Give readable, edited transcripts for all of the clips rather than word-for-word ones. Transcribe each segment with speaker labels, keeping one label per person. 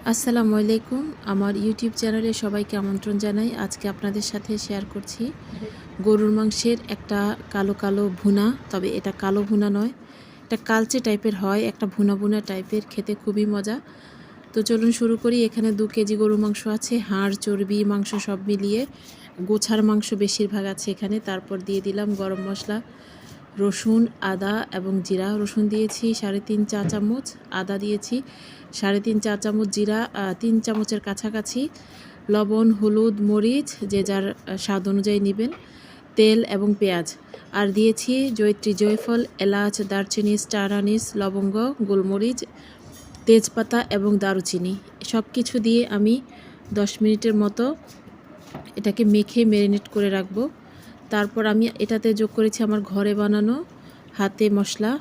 Speaker 1: আসসালামু আলাইকুম। আমার ইউটিউব চ্যানেলে সবাইকে আমন্ত্রণ জানাই। আজকে আপনাদের সাথে শেয়ার করছি গরুর মাংসের একটা কালো কালো ভুনা। তবে এটা কালো ভুনা নয়, এটা কালচে টাইপের হয়, একটা ভুনা ভুনা টাইপের, খেতে খুবই মজা। তো চলুন শুরু করি। এখানে 2 কেজি গরুর মাংস আছে, হাড় চর্বি মাংস সব মিলিয়ে গোছার মাংস বেশিরভাগ আছে এখানে। তারপর দিয়ে দিলাম গরম মশলা, রসুন, আদা এবং জিরা। রসুন দিয়েছি 3.5 চা চামচ, আদা দিয়েছি 3.5 চা চামচ, জিরা 3 চামচের কাছাকাছি, লবণ, হলুদ, মরিচ যে যার স্বাদ অনুযায়ী নেবেন, তেল এবং পেঁয়াজ। আর দিয়েছি জয়িত্রী, জয়ফল, এলাচ, দারচিনি, স্টার আনিস, লবঙ্গ, গোলমরিচ, তেজপাতা এবং দারুচিনি। সব কিছু দিয়ে আমি 10 মিনিটের মতো এটাকে মেখে ম্যারিনেট করে রাখবো। তারপর আমি এটাতে যোগ করেছি আমার ঘরে বানানো হাতে মশলা,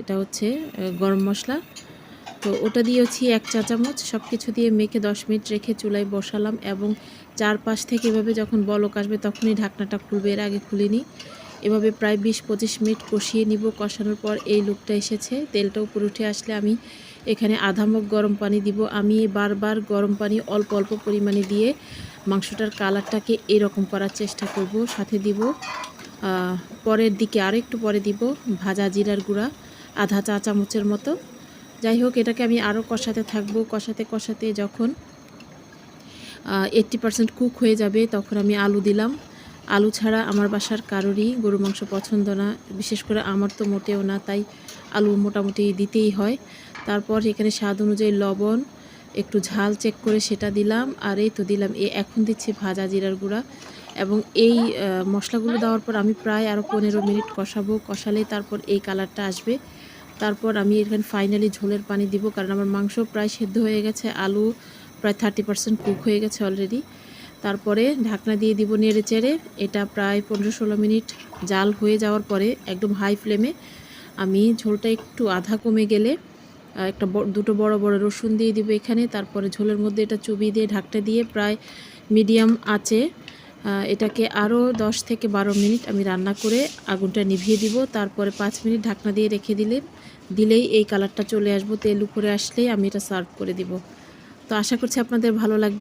Speaker 1: এটা হচ্ছে গরম মশলা। তো ওটা দিয়েছি 1 চা চামচ। সব কিছু দিয়ে মেখে 10 মিনিট রেখে চুলায় বসালাম এবং চারপাশ থেকে এভাবে যখন বলক আসবে তখনই ঢাকনাটা খুলবে, এর আগে খুলিনি। এভাবে প্রায় 20-25 মিনিট কষিয়ে নিব। কষানোর পর এই লুকটা এসেছে, তেলটা উপরে উঠে আসলে আমি এখানে আধা মগ গরম পানি দিব। আমি বারবার গরম পানি অল্প অল্প পরিমাণে দিয়ে মাংসটার কালারটাকে এরকম করার চেষ্টা করব। সাথে দিব পরের দিকে আরও একটু পরে দিব ভাজা জিরার গুঁড়া আধা চা চামচের মতো। যাই হোক, এটাকে আমি আরও কষাতে থাকবো। কষাতে কষাতে যখন 80% কুক হয়ে যাবে তখন আমি আলু দিলাম। আলু ছাড়া আমার বাসার কারোরই গরু মাংস পছন্দ না, বিশেষ করে আমার তো মোটেও না, তাই আলু মোটামুটি দিতেই হয়। তারপর এখানে স্বাদ অনুযায়ী লবণ, একটু ঝাল চেক করে সেটা দিলাম। আর এই তো দিলাম, এখন দিচ্ছি ভাজা জিরার গুঁড়া। এবং এই মশলাগুলো দেওয়ার পর আমি প্রায় আরও 15 মিনিট কষাবো। কষালেই তারপর এই কালারটা আসবে। তারপর আমি এখানে ফাইনালি ঝোলের পানি দিব, কারণ আমার মাংস প্রায় সেদ্ধ হয়ে গেছে, আলু প্রায় 30% কুক হয়ে গেছে অলরেডি। তারপরে ঢাকনা দিয়ে দিব নেড়ে চেড়ে। এটা প্রায় 15-16 মিনিট জাল হয়ে যাওয়ার পরে একদম হাই ফ্লেমে আমি ঝোলটা একটু আধা কমে গেলে দুটো বড় বড় রসুন দিয়ে দিব এখানে। তারপরে ঝোলের মধ্যে এটা চুবিয়ে দিয়ে ঢাকটা দিয়ে প্রায় মিডিয়াম আঁচে এটাকে আরও 10 থেকে 12 মিনিট আমি রান্না করে আগুনটা নিভিয়ে দিব। তারপরে 5 মিনিট ঢাকনা দিয়ে রেখে দিলেই এই কালারটা চলে আসবো। তেল উপরে আসলেই আমি এটা সার্ভ করে দিব। তো আশা করছি আপনাদের ভালো লাগবে।